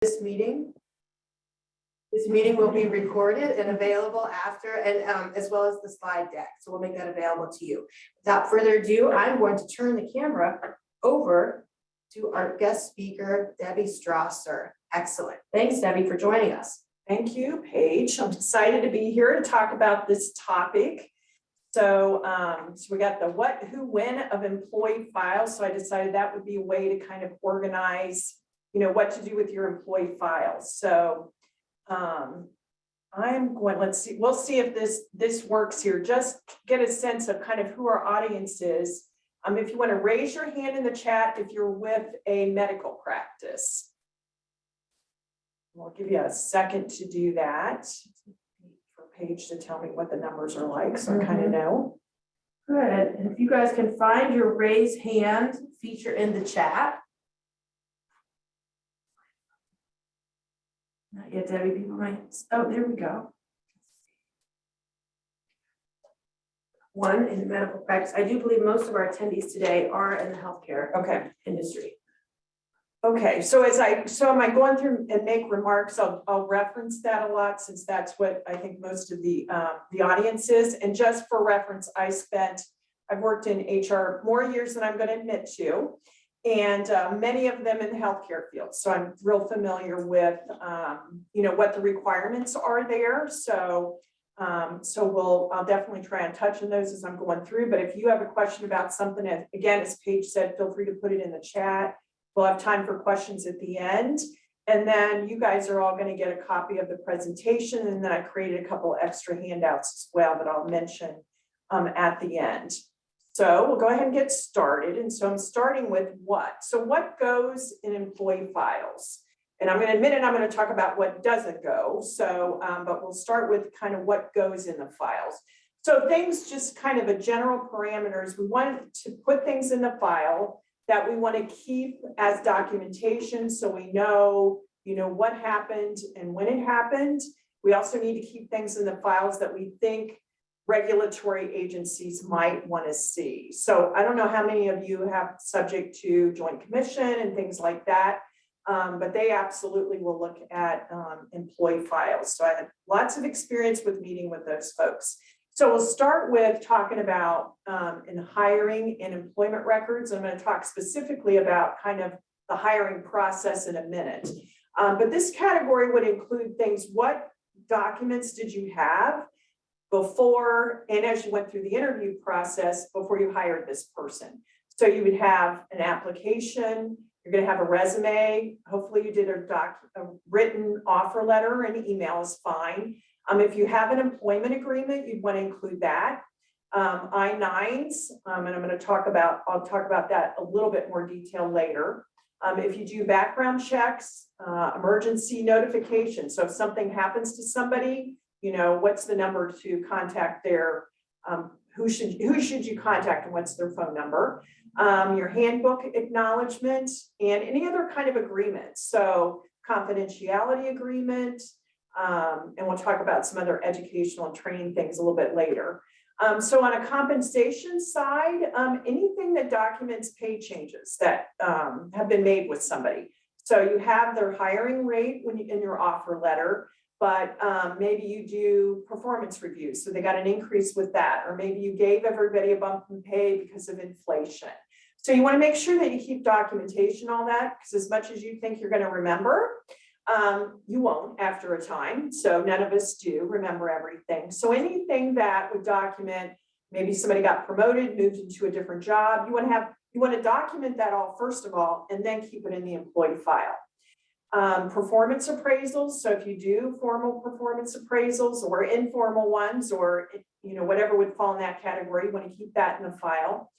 This meeting will be recorded and available after, and as well as the slide deck. So we'll make that available to you. Without further ado, I'm going to turn the camera over to our guest speaker, Debbie Strawser. Excellent. Thanks, Debbie, for joining us. Thank you, Paige. I'm excited to be here to talk about this topic. So we got the what, who, when of employee files. So I decided that would be a way to kind of organize, what to do with your employee files. So let's see, we'll see if this works here. Just get a sense of kind of who our audience is. If you want to raise your hand in the chat, if you're with a medical practice. We'll give you a second to do that. For Paige to tell me what the numbers are like, so I kind of know. Good. And if you guys can find your raise hand feature in the chat. Not yet, Debbie. People might. Oh, there we go. One in medical practice. I do believe most of our attendees today are in the healthcare industry. Okay, so am I going through and make remarks? I'll reference that a lot since that's what I think most of the audience is. And just for reference, I've worked in HR more years than I'm going to admit to, and many of them in the healthcare field. So I'm real familiar with what the requirements are there. So I'll definitely try and touch on those as I'm going through. But if you have a question about something, again, as Paige said, feel free to put it in the chat. We'll have time for questions at the end. And then you guys are all going to get a copy of the presentation. And then I created a couple extra handouts as well that I'll mention at the end. So we'll go ahead and get started. And so I'm starting with what? So what goes in employee files? And I'm going to admit it, I'm going to talk about what doesn't go. So, but we'll start with kind of what goes in the files. So things, just kind of a general parameters. We want to put things in the file that we want to keep as documentation, so we know, what happened and when it happened. We also need to keep things in the files that we think regulatory agencies might want to see. So I don't know how many of you have subject to Joint Commission and things like that, but they absolutely will look at employee files. So I had lots of experience with meeting with those folks. So we'll start with talking about in hiring and employment records. I'm going to talk specifically about kind of the hiring process in a minute. But this category would include things, what documents did you have before and as you went through the interview process before you hired this person? So you would have an application, you're going to have a resume, hopefully you did a written offer letter, an email is fine. If you have an employment agreement, you'd want to include that. I-9s, and I'll talk about that a little bit more detail later. If you do background checks, emergency notifications. So if something happens to somebody, what's the number to contact their, who should you contact and what's their phone number? Your handbook acknowledgement and any other kind of agreement. So confidentiality agreement, and we'll talk about some other educational and training things a little bit later. So on a compensation side, anything that documents pay changes that have been made with somebody. So you have their hiring rate in your offer letter, but maybe you do performance reviews. So they got an increase with that, or maybe you gave everybody a bump in pay because of inflation. So you want to make sure that you keep documentation on that, because as much as you think you're going to remember, you won't after a time. So none of us do remember everything. So anything that would document, maybe somebody got promoted, moved into a different job, you want to document that all first of all, and then keep it in the employee file. Performance appraisals. So if you do formal performance appraisals or informal ones, or whatever would fall in that category, you want to keep that in the file.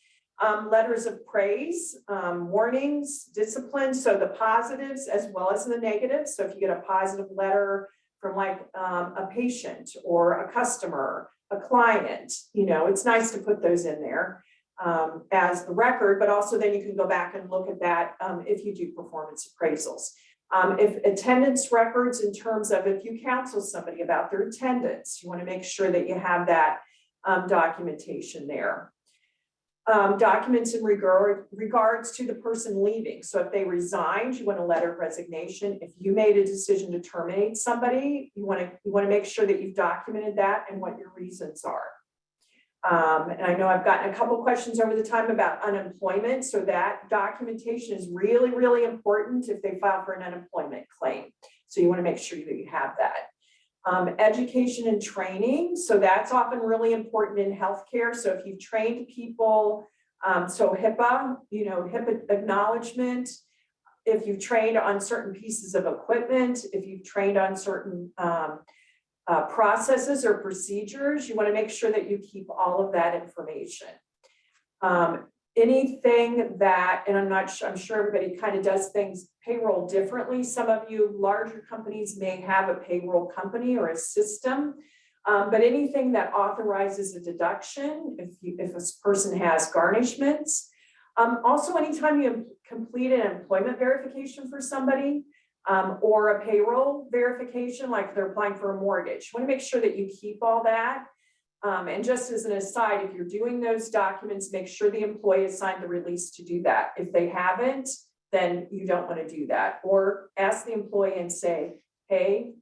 Letters of praise, warnings, discipline, so the positives as well as the negatives. So if you get a positive letter from like a patient or a customer, a client, it's nice to put those in there as the record, but also then you can go back and look at that if you do performance appraisals. If attendance records, in terms of if you counsel somebody about their attendance, you want to make sure that you have that documentation there. Documents in regards to the person leaving. So if they resigned, you want a letter of resignation. If you made a decision to terminate somebody, you want to make sure that you've documented that and what your reasons are. And I know I've gotten a couple questions over the time about unemployment. So that documentation is really, really important if they file for an unemployment claim. So you want to make sure that you have that. Education and training. So that's often really important in healthcare. So if you've trained people, so HIPAA, HIPAA acknowledgement, if you've trained on certain pieces of equipment, if you've trained on certain processes or procedures, you want to make sure that you keep all of that information. Anything that, and I'm sure everybody kind of does things payroll differently. Some of you larger companies may have a payroll company or a system, but anything that authorizes a deduction, if a person has garnishments. Also, anytime you complete an employment verification for somebody, or a payroll verification, like they're applying for a mortgage, you want to make sure that you keep all that. And just as an aside, if you're doing those documents, make sure the employee has signed the release to do that. If they haven't, then you don't want to do that. Or ask the employee and say, hey,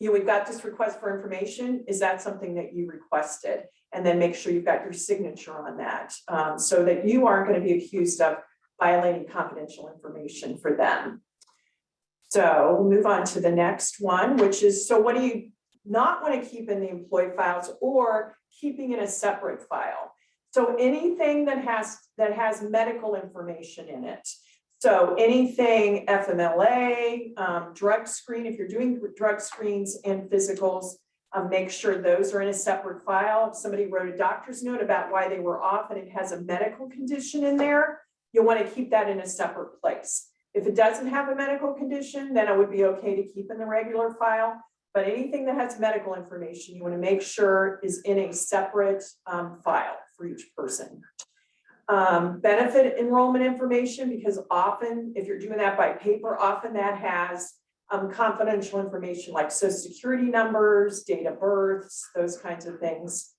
we've got this request for information. Is that something that you requested? And then make sure you've got your signature on that, so that you aren't going to be accused of violating confidential information for them. So we'll move on to the next one, which is, so what do you not want to keep in the employee files or keeping in a separate file? So anything that has medical information in it. So anything FMLA, drug screen, if you're doing drug screens and physicals, make sure those are in a separate file. If somebody wrote a doctor's note about why they were off and it has a medical condition in there, you'll want to keep that in a separate place. If it doesn't have a medical condition, then it would be okay to keep in the regular file. But anything that has medical information, you want to make sure is in a separate file for each person. Benefit enrollment information, because often if you're doing that by paper, often that has confidential information like social security numbers, date of births, those kinds of things.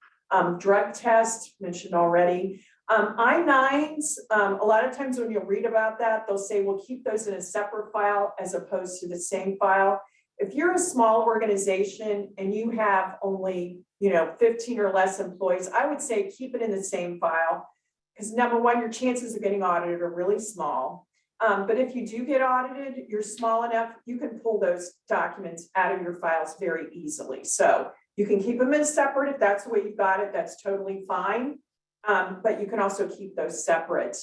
Drug test, mentioned already. I-9s, a lot of times when you'll read about that, they'll say, we'll keep those in a separate file as opposed to the same file. If you're a small organization and you have only, 15 or less employees, I would say keep it in the same file, because number one, your chances of getting audited are really small. But if you do get audited, you're small enough, you can pull those documents out of your files very easily. So you can keep them in separate if that's the way you've got it, that's totally fine. But you can also keep those separate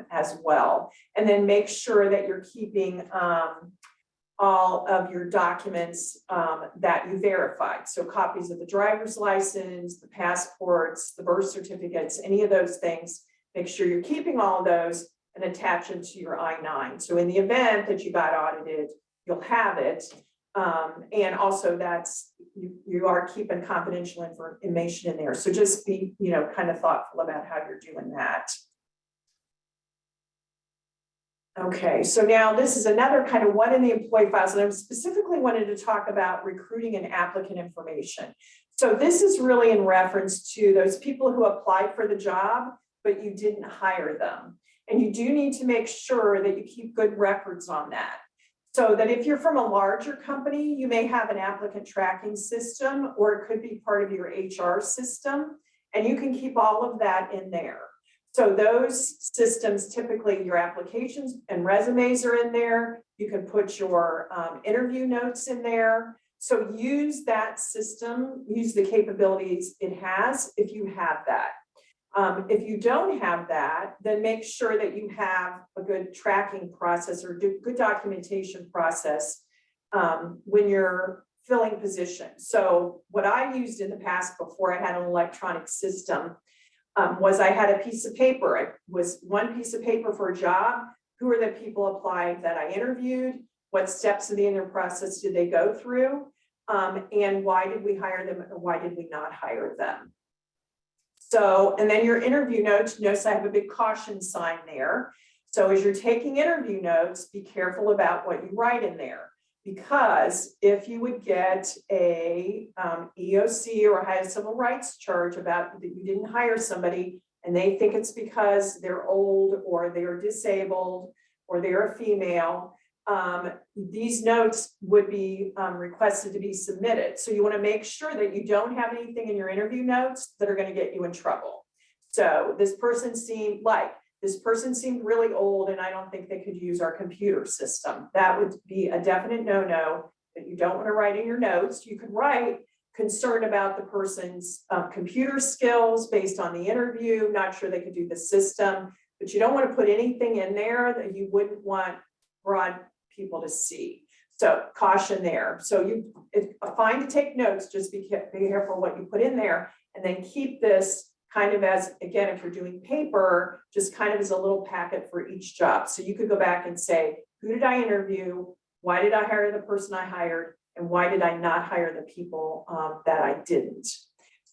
as well. And then make sure that you're keeping all of your documents that you verified. So copies of the driver's license, the passports, the birth certificates, any of those things, make sure you're keeping all of those and attach them to your I-9. So in the event that you got audited, you'll have it. And also that's, you are keeping confidential information in there. So just be, kind of thoughtful about how you're doing that. Okay, so now this is another kind of one in the employee files, and I specifically wanted to talk about recruiting and applicant information. So this is really in reference to those people who applied for the job, but you didn't hire them. And you do need to make sure that you keep good records on that. So that if you're from a larger company, you may have an applicant tracking system, or it could be part of your HR system, and you can keep all of that in there. So those systems, typically your applications and resumes are in there. You can put your interview notes in there. So use that system, use the capabilities it has if you have that. If you don't have that, then make sure that you have a good tracking process or good documentation process when you're filling positions. So what I used in the past before I had an electronic system was I had a piece of paper. It was one piece of paper for a job. Who are the people applied that I interviewed? What steps of the interview process did they go through? And why did we hire them or why did we not hire them? So, and then your interview notes, notice I have a big caution sign there. So as you're taking interview notes, be careful about what you write in there. Because if you would get a EOC or a high civil rights charge about that you didn't hire somebody, and they think it's because they're old or they're disabled or they're a female, these notes would be requested to be submitted. So you want to make sure that you don't have anything in your interview notes that are going to get you in trouble. So this person seemed really old and I don't think they could use our computer system. That would be a definite no-no that you don't want to write in your notes. You could write concern about the person's computer skills based on the interview, not sure they could do the system, but you don't want to put anything in there that you wouldn't want broad people to see. So caution there. So it's fine to take notes, just be careful what you put in there, and then keep this kind of as, again, if you're doing paper, just kind of as a little packet for each job. So you could go back and say, who did I interview? Why did I hire the person I hired? And why did I not hire the people that I didn't?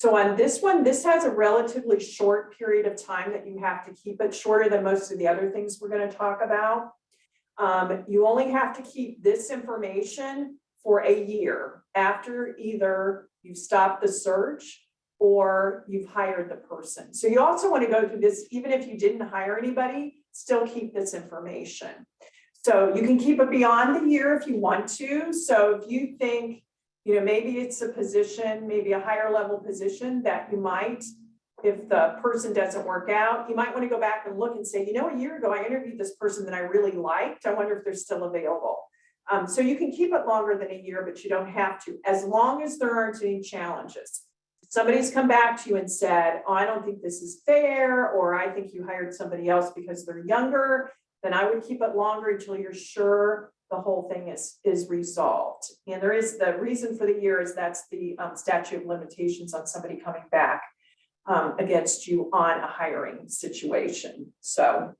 So on this one, this has a relatively short period of time that you have to keep it, shorter than most of the other things we're going to talk about. You only have to keep this information for a year after either you've stopped the search or you've hired the person. So you also want to go through this, even if you didn't hire anybody, still keep this information. So you can keep it beyond the year if you want to. So if you think, maybe it's a position, maybe a higher level position that you might, if the person doesn't work out, you might want to go back and look and say, a year ago I interviewed this person that I really liked. I wonder if they're still available. So you can keep it longer than a year, but you don't have to, as long as there aren't any challenges. Somebody's come back to you and said, oh, I don't think this is fair, or I think you hired somebody else because they're younger, then I would keep it longer until you're sure the whole thing is resolved. And there is the reason for the year is that's the statute of limitations on somebody coming back against you on a hiring situation. So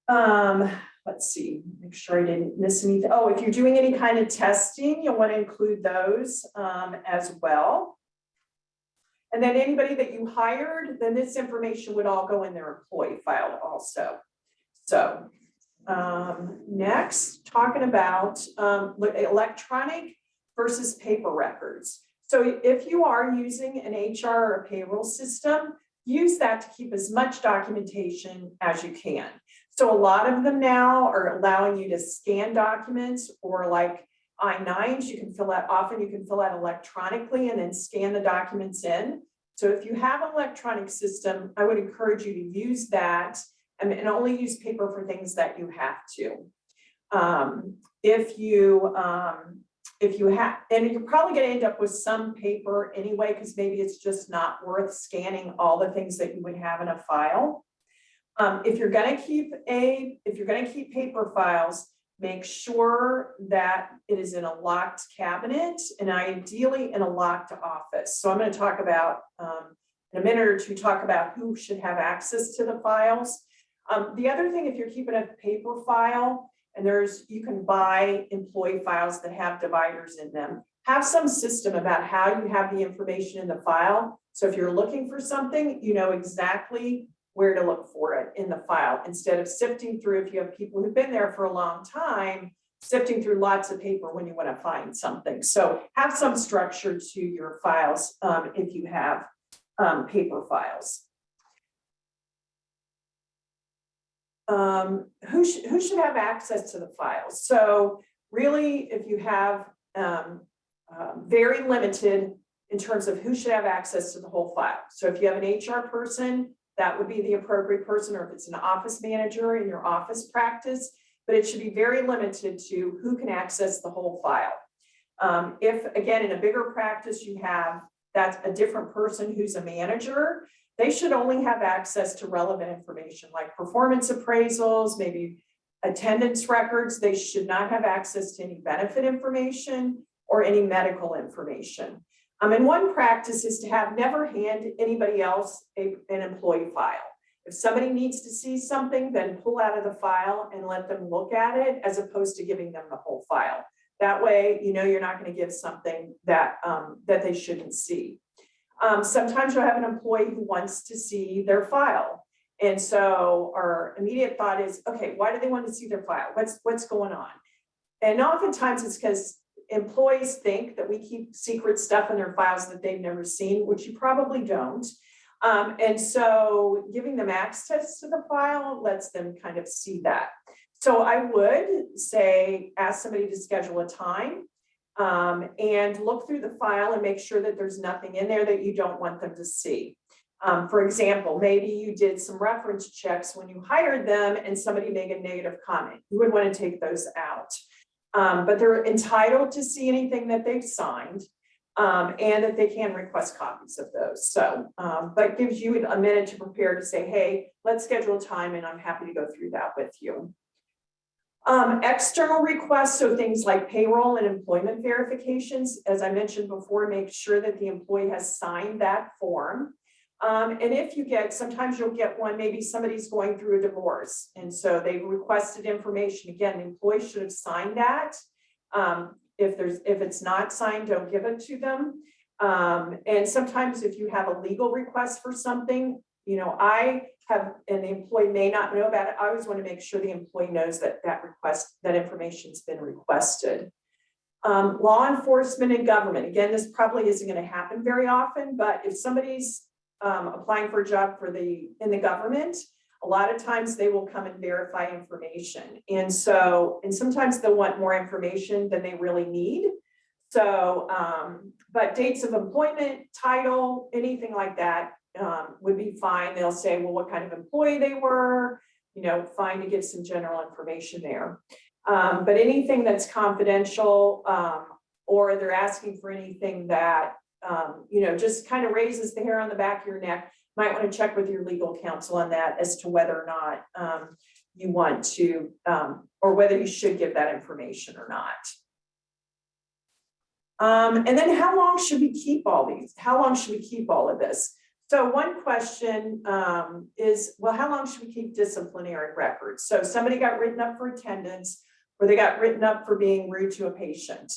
let's see, make sure I didn't miss anything. Oh, if you're doing any kind of testing, you'll want to include those as well. And then anybody that you hired, then this information would all go in their employee file also. So next, talking about electronic versus paper records. So if you are using an HR or a payroll system, use that to keep as much documentation as you can. So a lot of them now are allowing you to scan documents, or like I-9s, you can fill out electronically and then scan the documents in. So if you have an electronic system, I would encourage you to use that and only use paper for things that you have to. If you have, and you're probably going to end up with some paper anyway, because maybe it's just not worth scanning all the things that you would have in a file. If you're going to keep paper files, make sure that it is in a locked cabinet and ideally in a locked office. So I'm going to talk about in a minute or two, talk about who should have access to the files. The other thing, if you're keeping a paper file, and you can buy employee files that have dividers in them, have some system about how you have the information in the file. So if you're looking for something, you know exactly where to look for it in the file, instead of sifting through, if you have people who've been there for a long time, sifting through lots of paper when you want to find something. So have some structure to your files if you have paper files. Who should have access to the files? So really, if you have very limited in terms of who should have access to the whole file. So if you have an HR person, that would be the appropriate person, or if it's an office manager in your office practice, but it should be very limited to who can access the whole file. If, again, in a bigger practice, you have that's a different person who's a manager, they should only have access to relevant information like performance appraisals, maybe attendance records. They should not have access to any benefit information or any medical information. And one practice is to never hand anybody else an employee file. If somebody needs to see something, then pull out of the file and let them look at it, as opposed to giving them the whole file. That way, you know you're not going to give something that that they shouldn't see. Sometimes you'll have an employee who wants to see their file. And so our immediate thought is, okay, why do they want to see their file? What's going on? And oftentimes it's because employees think that we keep secret stuff in their files that they've never seen, which you probably don't. And so giving them access to the file lets them kind of see that. So I would say, ask somebody to schedule a time and look through the file and make sure that there's nothing in there that you don't want them to see. For example, maybe you did some reference checks when you hired them and somebody made a negative comment. You would want to take those out. But they're entitled to see anything that they've signed and that they can request copies of those. So, but gives you a minute to prepare to say, hey, let's schedule a time and I'm happy to go through that with you. External requests, so things like payroll and employment verifications, as I mentioned before, make sure that the employee has signed that form. And if you get, sometimes you'll get one, maybe somebody's going through a divorce. And so they requested information. Again, the employee should have signed that. If it's not signed, don't give it to them. And sometimes if you have a legal request for something, you know, I have, and the employee may not know about it, I always want to make sure the employee knows that that information's been requested. Law enforcement and government. Again, this probably isn't going to happen very often, but if somebody's applying for a job in the government, a lot of times they will come and verify information. And sometimes they'll want more information than they really need. So, but dates of employment, title, anything like that would be fine. They'll say, well, what kind of employee they were, you know, fine to get some general information there. But anything that's confidential, or they're asking for anything that, you know, just kind of raises the hair on the back of your neck, might want to check with your legal counsel on that as to whether or not you want to, or whether you should give that information or not. And then how long should we keep all these? How long should we keep all of this? So one question is, well, how long should we keep disciplinary records? So somebody got written up for attendance, or they got written up for being rude to a patient.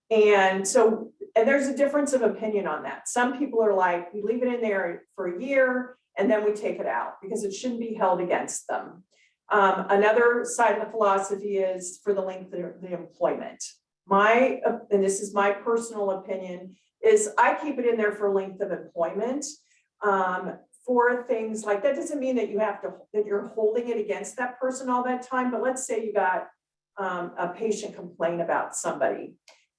And so, and there's a difference of opinion on that. Some people are like, we leave it in there for a year and then we take it out because it shouldn't be held against them. Another side of the philosophy is for the length of the employment. And this is my personal opinion, is I keep it in there for length of employment. For things like that doesn't mean that that you're holding it against that person all that time. But let's say you got a patient complain about somebody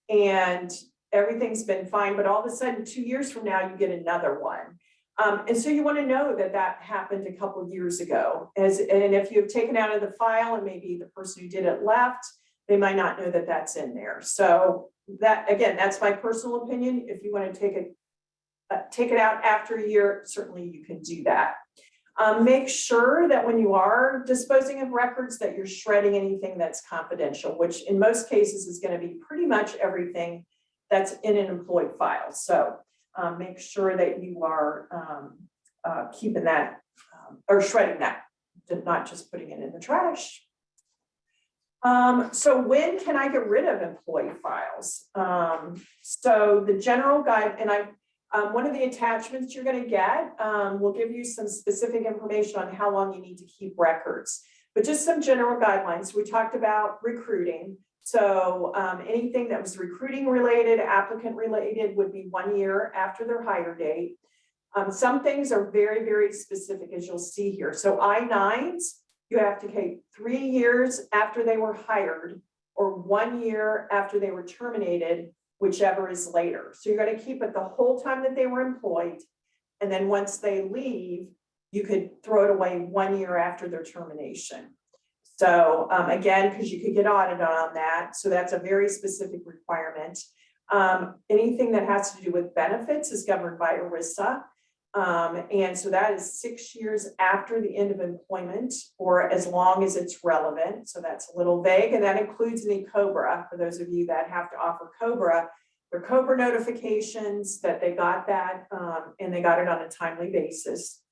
and everything's been fine, but all of a sudden 2 years from now you get another one. And so you want to know that that happened a couple of years ago. And if you've taken out of the file and maybe the person who did it left, they might not know that that's in there. So that, again, that's my personal opinion. If you want to take it out after a year, certainly you can do that. Make sure that when you are disposing of records that you're shredding anything that's confidential, which in most cases is going to be pretty much everything that's in an employee file. So make sure that you are keeping that or shredding that, not just putting it in the trash. So when can I get rid of employee files? So the general guide, and one of the attachments you're going to get will give you some specific information on how long you need to keep records, but just some general guidelines. We talked about recruiting. So anything that was recruiting related, applicant related would be 1 year after their hire date. Some things are very, very specific, as you'll see here. So I-9s, you have to take 3 years after they were hired or 1 year after they were terminated, whichever is later. So you're going to keep it the whole time that they were employed. And then once they leave, you could throw it away 1 year after their termination. So again, because you could get audited on that. So that's a very specific requirement. Anything that has to do with benefits is governed by ERISA. And so that is 6 years after the end of employment or as long as it's relevant. So that's a little vague, and that includes any COBRA. For those of you that have to offer COBRA, their COBRA notifications that they got that and they got it on a timely basis.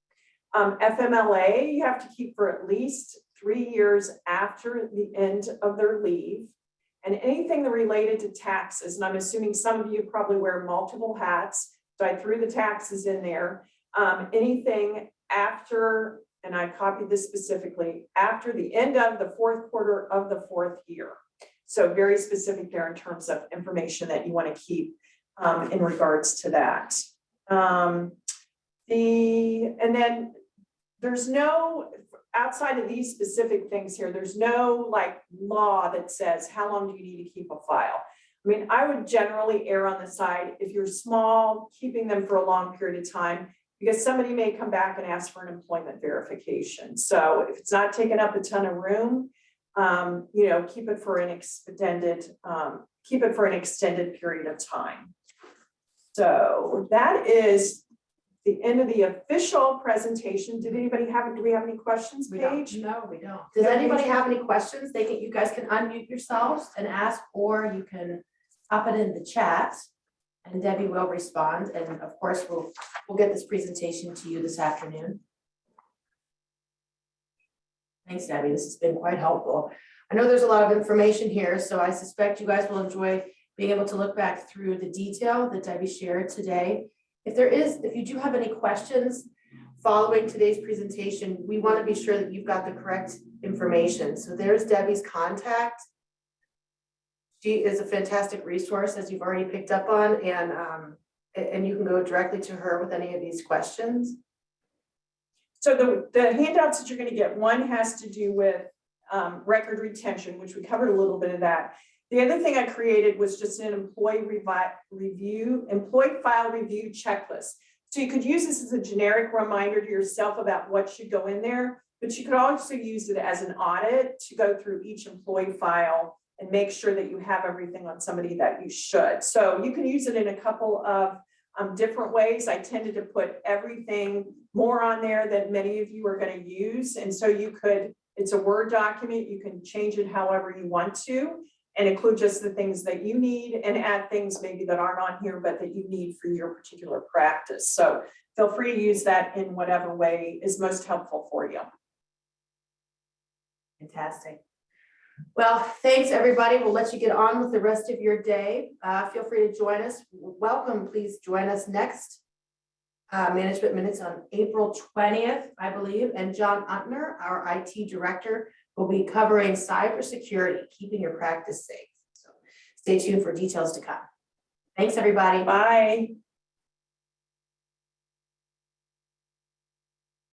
FMLA, you have to keep for at least 3 years after the end of their leave. And anything that related to taxes, and I'm assuming some of you probably wear multiple hats, so I threw the taxes in there. Anything after, and I copied this specifically, after the end of the fourth quarter of the fourth year. So very specific there in terms of information that you want to keep in regards to that. And then there's no, outside of these specific things here, there's no like law that says how long do you need to keep a file. I mean, I would generally err on the side, if you're small, keeping them for a long period of time, because somebody may come back and ask for an employment verification. So if it's not taking up a ton of room, you know, keep it for an extended period of time. So that is the end of the official presentation. Do we have any questions, Paige? No, we don't. Does anybody have any questions? You guys can unmute yourselves and ask, or you can pop it in the chat and Debbie will respond. And of course, we'll get this presentation to you this afternoon. Thanks, Debbie. This has been quite helpful. I know there's a lot of information here, so I suspect you guys will enjoy being able to look back through the detail that Debbie shared today. If you do have any questions following today's presentation, we want to be sure that you've got the correct information. So there's Debbie's contact. She is a fantastic resource, as you've already picked up on, and you can go directly to her with any of these questions. So the handouts that you're going to get, one has to do with record retention, which we covered a little bit of that. The other thing I created was just an employee file review checklist. So you could use this as a generic reminder to yourself about what should go in there, but you could also use it as an audit to go through each employee file and make sure that you have everything on somebody that you should. So you can use it in a couple of different ways. I tended to put everything more on there than many of you are going to use. And so it's a Word document. You can change it however you want to and include just the things that you need and add things maybe that aren't on here, but that you need for your particular practice. So feel free to use that in whatever way is most helpful for you. Fantastic. Well, thanks everybody. We'll let you get on with the rest of your day. Feel free to join us. Welcome, please join us next Management Minutes on April 20th, I believe. And John Untner, our IT director, will be covering cybersecurity, keeping your practice safe. So stay tuned for details to come. Thanks, everybody. Bye.